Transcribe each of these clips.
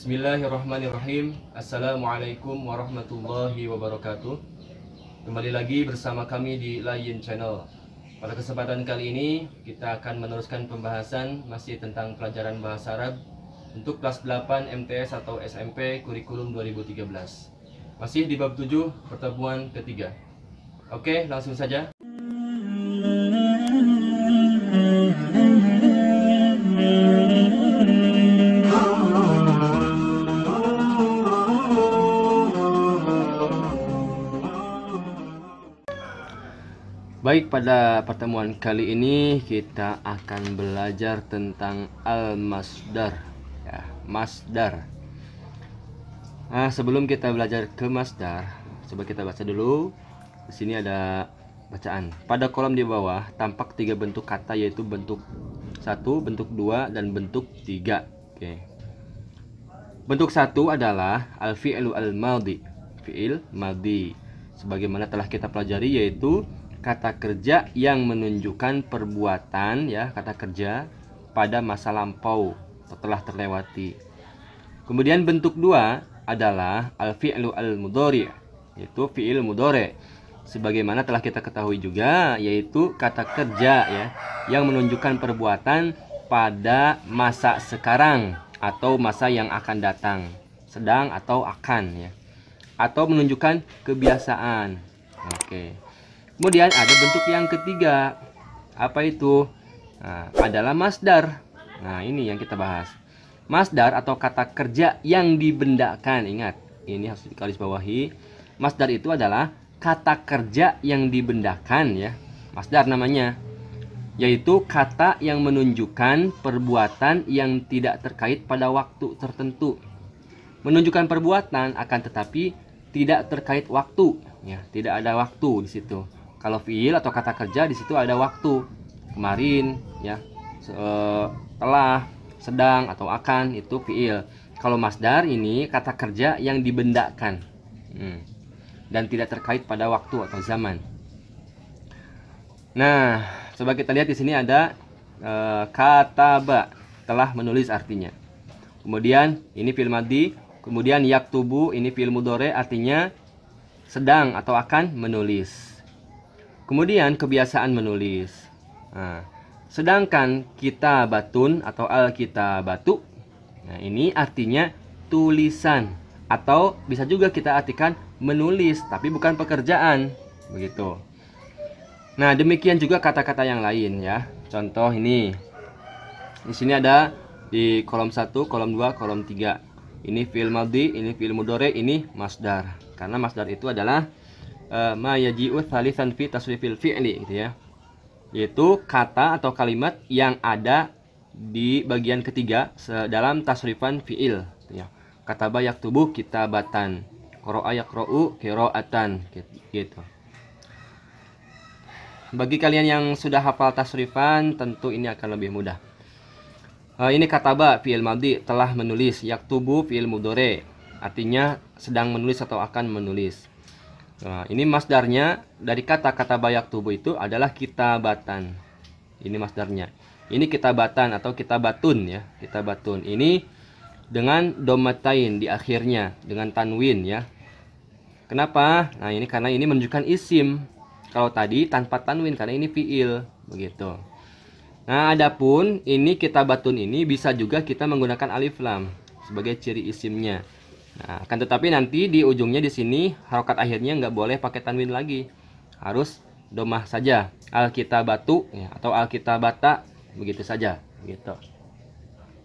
Bismillahirrahmanirrahim. Assalamualaikum warahmatullahi wabarakatuh. Kembali lagi bersama kami di Layin Channel. Pada kesempatan kali ini kita akan meneruskan pembahasan masih tentang pelajaran bahasa Arab untuk kelas 8 MTS atau SMP kurikulum 2013. Masih di bab 7 pertemuan ketiga. Oke, langsung saja. Baik, pada pertemuan kali ini kita akan belajar tentang al-masdar, ya, masdar. Nah, sebelum kita belajar ke masdar, coba kita baca dulu. Di sini ada bacaan. Pada kolom di bawah tampak 3 bentuk kata, yaitu bentuk 1, bentuk 2, dan bentuk 3. Oke. Bentuk 1 adalah al-fi'lu al-madhi, fi'il madhi. Sebagaimana telah kita pelajari, yaitu kata kerja yang menunjukkan perbuatan, ya, kata kerja pada masa lampau setelah terlewati. Kemudian bentuk 2 adalah al-fi'lu al-mudhari', yaitu fi'il mudhari'. Sebagaimana telah kita ketahui juga, yaitu kata kerja, ya, yang menunjukkan perbuatan pada masa sekarang atau masa yang akan datang, sedang atau akan, ya, atau menunjukkan kebiasaan. Oke. Kemudian ada bentuk yang ketiga. Apa itu? Nah, adalah masdar. Nah, ini yang kita bahas. Masdar atau kata kerja yang dibendakan. Ingat, ini harus digarisbawahi. Masdar itu adalah kata kerja yang dibendakan, ya. Masdar namanya. Yaitu kata yang menunjukkan perbuatan yang tidak terkait pada waktu tertentu. Menunjukkan perbuatan akan tetapi tidak terkait waktu, ya. Tidak ada waktu di situ. Kalau fiil atau kata kerja di situ ada waktu, kemarin, ya, telah, sedang atau akan, itu fiil. Kalau masdar ini kata kerja yang dibendakan dan tidak terkait pada waktu atau zaman. Nah, coba kita lihat di sini ada kataba, telah menulis artinya. Kemudian ini fiil madhi, kemudian yaktubu ini fiil mudhari, artinya sedang atau akan menulis. Kemudian kebiasaan menulis. Nah, sedangkan kitabatun atau al-kitabatu, nah, ini artinya tulisan, atau bisa juga kita artikan menulis tapi bukan pekerjaan, begitu. Nah, demikian juga kata-kata yang lain, ya. Contoh ini. Di sini ada di kolom 1, kolom 2, kolom 3. Ini fi'il madhi, ini fi'il mudhari, ini masdar. Karena masdar itu adalah ma yaji'u tsalitsan fi tasrifil fi'li, gitu, ya. Yaitu kata atau kalimat yang ada di bagian ketiga dalam tasrifan fi'il, gitu, ya. Kataba yaktubu kitabatan, qara'a yaqra'u qira'atan, gitu. Bagi kalian yang sudah hafal tasrifan, tentu ini akan lebih mudah. Ini kataba fi'il madhi, telah menulis. Yaktubu fi'il mudhari, artinya sedang menulis atau akan menulis. Nah, ini masdarnya dari kata-kata bayak tubuh itu adalah kitabatan. Ini masdarnya. Ini kitabatan atau kitabatun, ya. Kitabatun. Ini dengan domatain di akhirnya, dengan tanwin, ya. Kenapa? Nah, ini karena ini menunjukkan isim. Kalau tadi tanpa tanwin karena ini fiil, begitu. Nah, adapun ini kitabatun ini bisa juga kita menggunakan alif lam sebagai ciri isimnya. Nah, akan tetapi nanti di ujungnya di sini harokat akhirnya nggak boleh pakai tanwin lagi, harus domah saja, al-kitabatu, ya, atau al-kitabata, begitu saja, gitu.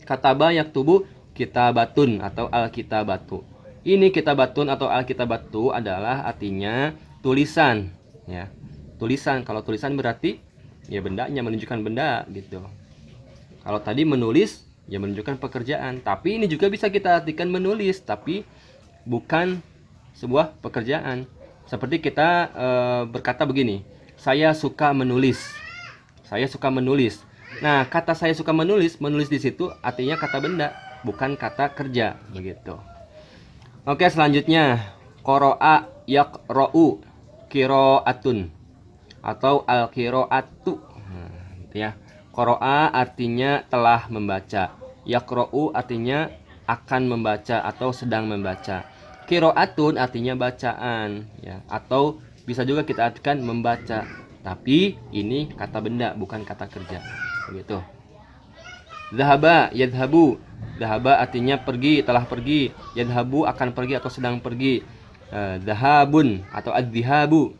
Kataba yaktubu kitabatun atau al-kitabatu. Ini kitabatun atau al-kitabatu adalah artinya tulisan, ya. Tulisan, kalau tulisan berarti ya bendanya, menunjukkan benda, gitu. Kalau tadi menulis, ya menunjukkan pekerjaan. Tapi ini juga bisa kita artikan menulis, tapi bukan sebuah pekerjaan. Seperti kita berkata begini, saya suka menulis. Saya suka menulis. Nah, kata saya suka menulis, menulis di situ artinya kata benda, bukan kata kerja, begitu. Oke, selanjutnya qara'a yaqra'u qira'atun atau al-qira'atu. Nah, ya. Qara'a artinya telah membaca. Yaqra'u artinya akan membaca atau sedang membaca. Qiraatun artinya bacaan ya, atau bisa juga kita artikan membaca. Tapi ini kata benda bukan kata kerja. Begitu. Dhahaba, yadhabu. Dhahaba artinya pergi, telah pergi. Yadhabu akan pergi atau sedang pergi. Dhahabun atau ad-dhihabu.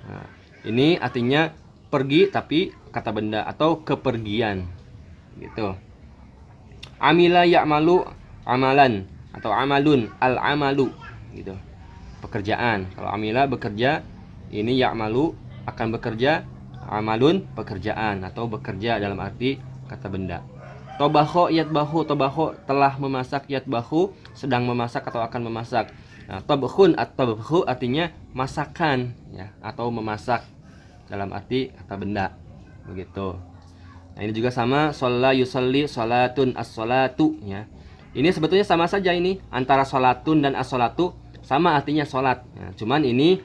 Nah, ini artinya pergi tapi kata benda atau kepergian. Gitu. Amila ya'malu amalan atau amalun, al-amalu gitu. Pekerjaan. Kalau amila bekerja, ini ya'malu akan bekerja, amalun pekerjaan atau bekerja dalam arti kata benda. Tobakho yatbahu, tobakho telah memasak, yatbahu sedang memasak atau akan memasak. Nah, tobakhun atau tobakhu artinya masakan ya, atau memasak dalam arti kata benda. Begitu. Nah, ini juga sama, sholla yusolli, sholatun, as-sholatu ya. Ini sebetulnya sama saja ini antara sholatun dan as-sholatu sama artinya sholat. Ya, cuman ini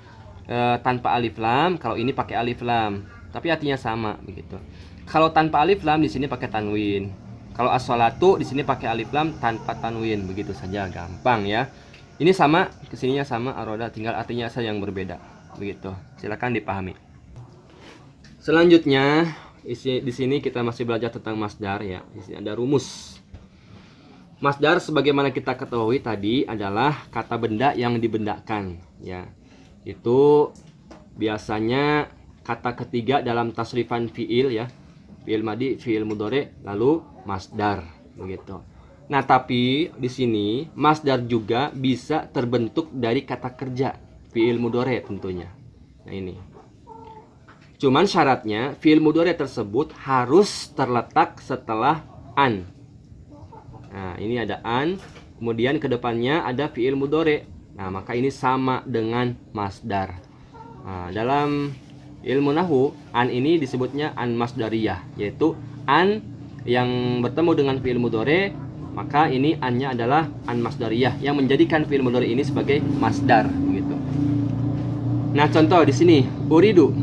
tanpa alif lam, kalau ini pakai alif lam, tapi artinya sama begitu. Kalau tanpa alif lam di sini pakai tanwin. Kalau as-sholatu di sini pakai alif lam tanpa tanwin, begitu saja, gampang ya. Ini sama, kesininya sama aroda, tinggal artinya saja yang berbeda. Begitu. Silakan dipahami. Selanjutnya di sini kita masih belajar tentang masdar ya. Di sini ada rumus. Masdar sebagaimana kita ketahui tadi adalah kata benda yang dibendakan ya. Itu biasanya kata ketiga dalam tasrifan fiil ya. Fiil madi, fiil mudhari, lalu masdar begitu. Nah, tapi di sini masdar juga bisa terbentuk dari kata kerja, fiil mudhari tentunya. Nah, ini. Cuman syaratnya fiil mudhari tersebut harus terletak setelah an. Nah, ini ada an, kemudian ke depannya ada fiil mudhari. Nah, maka ini sama dengan masdar. Nah, dalam ilmu nahwu, an ini disebutnya an masdariyah, yaitu an yang bertemu dengan fiil mudhari, maka ini annya adalah an masdariyah yang menjadikan fiil mudhari ini sebagai masdar gitu. Nah, contoh di sini, uridu.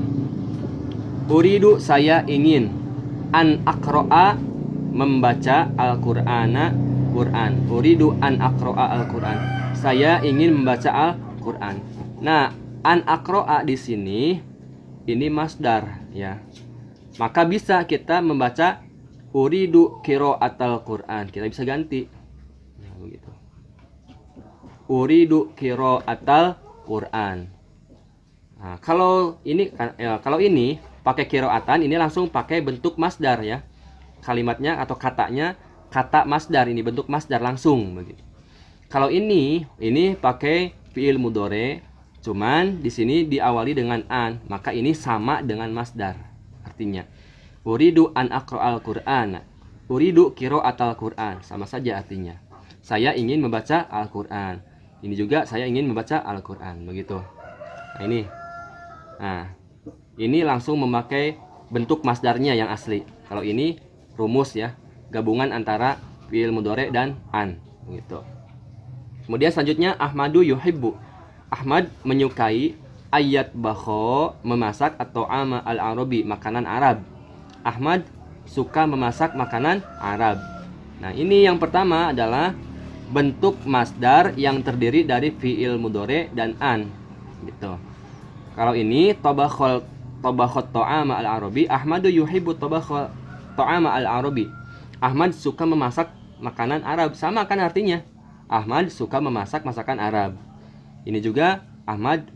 Uridu saya ingin, an aqra'a membaca Al-Qur'ana, Quran. Uridu an aqra'a Al-Qur'an. Saya ingin membaca Al-Qur'an. Nah, an aqra'a di sini ini masdar ya. Maka bisa kita membaca uridu qira'atal Qur'an. Kita bisa ganti. Nah, begitu. Uridu qira'atal Qur'an. Nah, kalau ini pakai qira'atan, ini langsung pakai bentuk masdar ya. Kalimatnya atau katanya kata masdar, ini bentuk masdar langsung begitu. Kalau ini pakai fiil mudhari, cuman di sini diawali dengan an, maka ini sama dengan masdar. Artinya, uridu an aqra'al Qur'an, uridu qira'atal Qur'an, sama saja artinya. Saya ingin membaca Al-Qur'an. Ini juga saya ingin membaca Al-Qur'an, begitu. Nah, ini. Nah, ini langsung memakai bentuk masdarnya yang asli. Kalau ini rumus ya, gabungan antara fiil mudhari dan an, begitu. Kemudian selanjutnya Ahmadu yuhibbu. Ahmad menyukai ayat bakho memasak atau ama al-arabi, makanan Arab. Ahmad suka memasak makanan Arab. Nah, ini yang pertama adalah bentuk masdar yang terdiri dari fiil mudhari dan an gitu. Kalau ini tabakhot ta'ama al-arabi, Ahmadu yuhibbu tabakhot ta'ama al-arabi. Ahmad suka memasak makanan Arab, sama kan artinya. Ahmad suka memasak masakan Arab. Ini juga Ahmad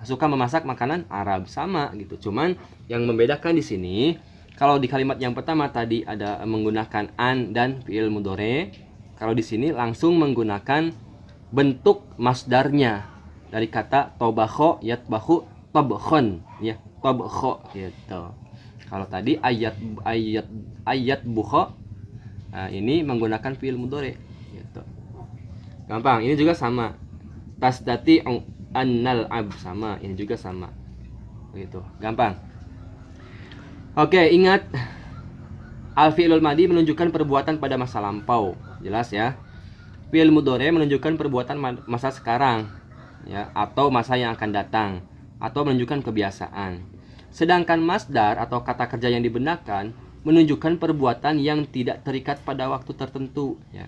suka memasak makanan Arab, sama gitu. Cuman yang membedakan di sini, kalau di kalimat yang pertama tadi ada menggunakan an dan fiil mudhari, kalau di sini langsung menggunakan bentuk masdarnya dari kata tobakho yatbahu tobkhon ya, tobkho gitu. Kalau tadi ayat bukho, nah ini menggunakan fiil mudhari gitu. Gampang, ini juga sama. Tasdati annal ab, sama, ini juga sama. Begitu, gampang. Oke, ingat al fi'lul madi menunjukkan perbuatan pada masa lampau. Jelas ya. Fi'il mudhari menunjukkan perbuatan masa sekarang ya, atau masa yang akan datang, atau menunjukkan kebiasaan. Sedangkan masdar atau kata kerja yang dibendakan menunjukkan perbuatan yang tidak terikat pada waktu tertentu ya.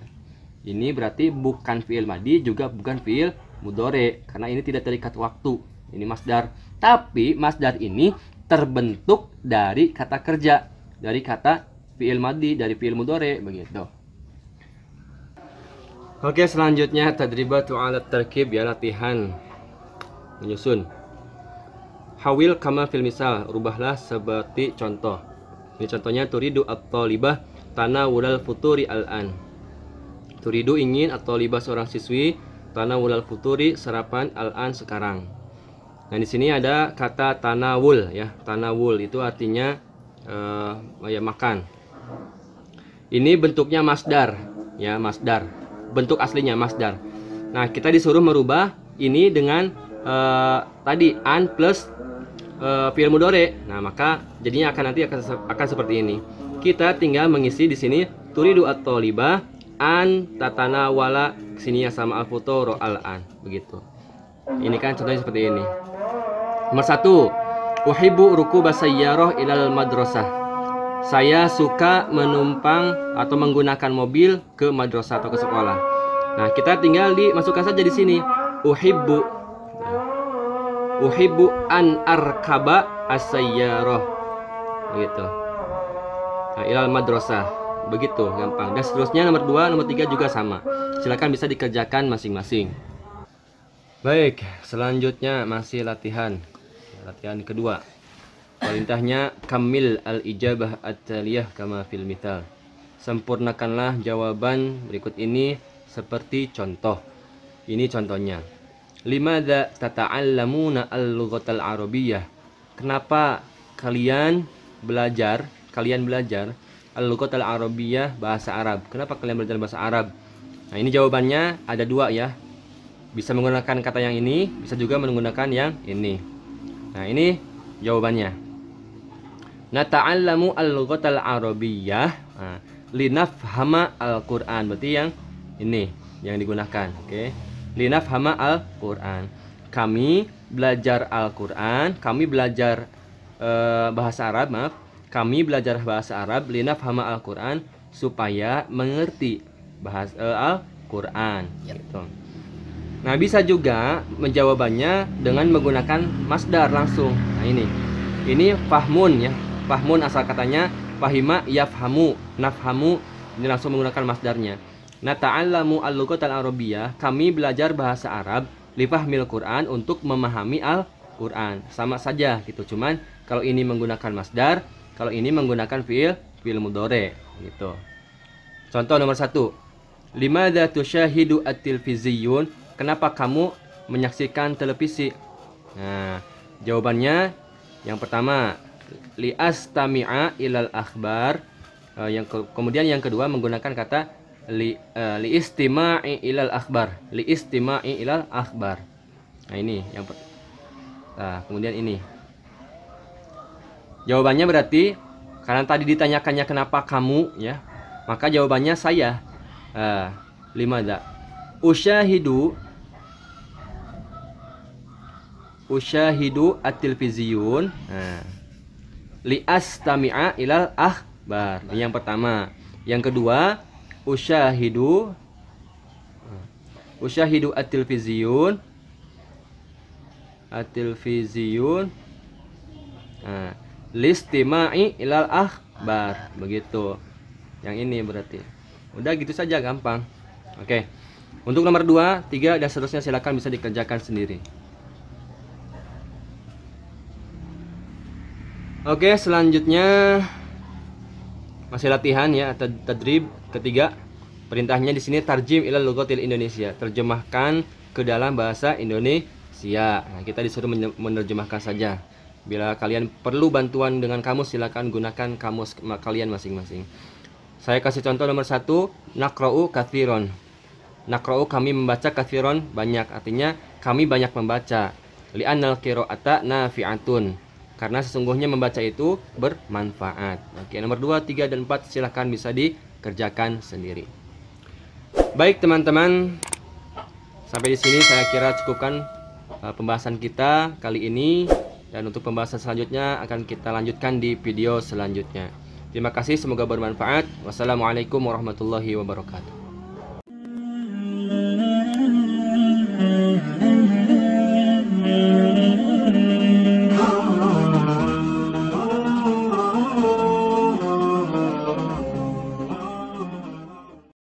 Ini berarti bukan fiil madi, juga bukan fiil mudhari, karena ini tidak terikat waktu. Ini masdar. Tapi masdar ini terbentuk dari kata kerja, dari kata fiil madi, dari fiil mudhari begitu. Oke, selanjutnya tadribatu 'ala tarkib ya, latihan menyusun. Hawil kama fil misal, rubahlah seperti contoh. Ini contohnya, turidu at-talibah tanawulal futuri al-an. Turidu ingin at-talibah seorang siswi, tanawulal futuri sarapan al-an sekarang. Nah, di sini ada kata tanawul ya. Tanawul itu artinya makan. Ini bentuknya masdar ya, masdar. Bentuk aslinya masdar. Nah, kita disuruh merubah ini dengan tadi an plus fi'il mudhari. Nah, maka jadinya nanti akan seperti ini. Kita tinggal mengisi di sini turidu at-talibah an tatanawala, kesininya sama al-futuru al-an begitu. Ini kan contohnya seperti ini. Nomor 1, uhibbu rukubas sayyarah ilal madrasah. Saya suka menumpang atau menggunakan mobil ke madrasah atau ke sekolah. Nah, kita tinggal dimasukkan saja di sini. Uhibbu an arkaba as-sayyarah. Begitu. Nah, ilal madrasah. Begitu, gampang. Dan seterusnya nomor 2, nomor 3 juga sama. Silakan bisa dikerjakan masing-masing. Baik, selanjutnya masih latihan. Latihan kedua. Perintahnya kamil al-ijabah at-taliyah kama fil mithal. Sempurnakanlah jawaban berikut ini seperti contoh. Ini contohnya. Limadza tata'allamuna al-lughatal arabiyyah? Kenapa kalian belajar al-lughatal arabiyyah, bahasa Arab? Kenapa kalian belajar bahasa Arab? Nah, ini jawabannya ada 2 ya. Bisa menggunakan kata yang ini, bisa juga menggunakan yang ini. Nah, ini jawabannya. Nata'allamu al-lughatal arabiyyah linafhama al-Qur'an. Berarti yang ini yang digunakan, oke. Linafhama al-Qur'an. Kami belajar Al-Qur'an, kami belajar bahasa Arab, maaf. Kami belajar bahasa Arab linafhama al-Qur'an, supaya mengerti bahasa Al-Qur'an gitu. Nah, bisa juga menjawabannya dengan menggunakan masdar langsung. Nah, ini fahmun ya. Fahmun asal katanya fahima yafhamu, nafhamu, ini langsung menggunakan masdarnya. Nata'allamu al-lughatal arabiyyah, kami belajar bahasa Arab lifahmil Qur'an, untuk memahami Al-Qur'an. Sama saja gitu, cuman kalau ini menggunakan masdar, kalau ini menggunakan fi'il mudhari gitu. Contoh nomor 1. Limadza tusyahidu at-tilviziyyun? Kenapa kamu menyaksikan televisi? Nah, jawabannya yang pertama, li'astami'a ilal akhbar. Kemudian yang kedua menggunakan kata li'istima'i ilal akhbar. Li'istima'i ilal akhbar. Nah, ini yang kemudian ini. Jawabannya berarti karena tadi ditanyakannya kenapa kamu ya, maka jawabannya saya. Limadza usyahidu at-tilviziyyun. Li'astami'a ilal akhbar. Yang pertama. Yang kedua, usyahidu at-tilviziyyun. Listima'i ilal akhbar. Begitu. Yang ini berarti. Udah gitu saja, gampang. Oke. Untuk nomor 2, 3 dan seterusnya silakan bisa dikerjakan sendiri. Oke, selanjutnya masih latihan ya, tadrib ketiga. Perintahnya di sini tarjim ilal lughatil Indonesia. Terjemahkan ke dalam bahasa Indonesia. Nah, kita disuruh menerjemahkan saja. Bila kalian perlu bantuan dengan kamus, silakan gunakan kamus kalian masing-masing. Saya kasih contoh nomor 1, naqra'u katsiron. Naqra'u, kami membaca, katsiron banyak, artinya kami banyak membaca. Li'annal qira'ata nafi'atun. Karena sesungguhnya membaca itu bermanfaat. Oke, nomor 2, 3 dan 4 silahkan bisa dikerjakan sendiri. Baik teman-teman, sampai di sini saya kira cukupkan pembahasan kita kali ini, dan untuk pembahasan selanjutnya akan kita lanjutkan di video selanjutnya. Terima kasih, semoga bermanfaat. Wassalamualaikum warahmatullahi wabarakatuh.